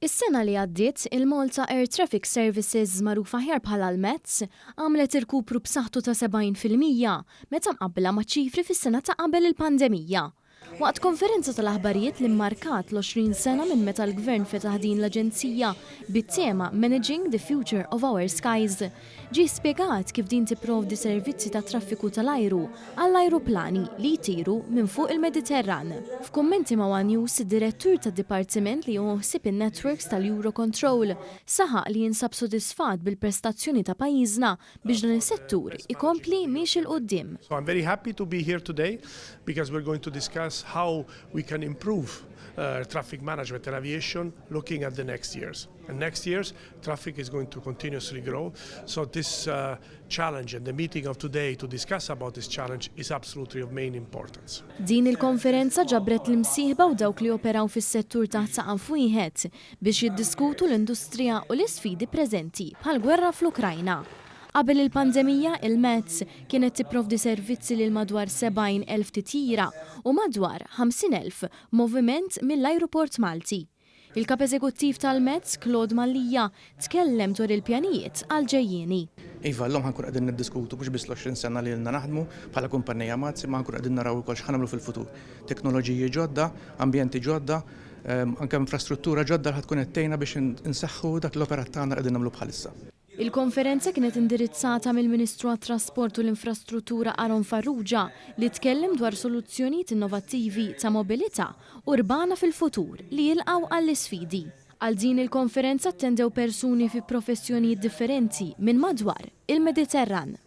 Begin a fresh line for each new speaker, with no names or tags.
Is-sena li għaddiet, il-Malta Air Traffic Services magħrufa aħjar bħala l-METS għamlet irkupru b'saħħtu ta' 70% meta mqabbla ma' ċifri fis-sena ta' qabel il-pandemija. Waqt konferenza tal-aħbarijiet li mmarkat l-20 sena minn meta l-Gvern fetaħ din l-Aġenzija bit-tema Managing the Future of Our Skies, ġie spjegat kif din tipprovdi servizzi ta' traffiku tal-ajru għall-ajruplani li jtiru minn fuq il-Mediterran. F'kummenti ma' One News, id-direttur tad-dipartiment li joħsib in-networks tal-Eurocontrol saħaq li jinsab sodisfat bil-prestazzjoni ta' pajjiżna biex dan is-settur ikompli miex il-qudiem.
So I'm very happy to be here today because we're going to discuss how we can improve traffic management and aviation looking at the next years. And next years, traffic is going to continuously grow. So this challenge and the meeting of today to discuss about this challenge is absolutely of main importance.
Din il-konferenza ġabret l-imsieħba u dawk li operaw fis-settur taħt saqaf wieħed biex jiddiskutu l-industrija u l-isfidi preżenti bħal-gwerra fl-Ukrajna. Qabel il-pandemija, il-METS kienet tipprovdi servizzi lil madwar 70,000 titjira u madwar 50,000 moviment mill-Ajruport Malti. Il-kap eżekuttiv tal-METS, Claude Mallija, tkellem dwar il-pjanijiet għal-ġejjieni.
Iva, l-lum ħankun għadin niddiskutu biex bis l-20 sena li l-na naħdmu bħala kumpanija Mazzi ma ħankun għadin naraw kol xħanamlu fil-futur. Teknoloġiji ġodda, ambjenti ġodda, anke infrastruttura ġodda ħatkun ettejna biex nsaħħu dak l-operat tagħna qegħdin nagħmlu bħalissa.
Il-konferenza kienet indirizzata mill-Ministru għat-Trasport u l-Infrastruttura Aron Farrugia li tkellem dwar soluzzjonijiet innovattivi ta' mobilità urbana fil-futur li jilqgħu għall-isfidi. Għal din il-konferenza attendew persuni fi professjonijiet differenti minn madwar il-Mediterran.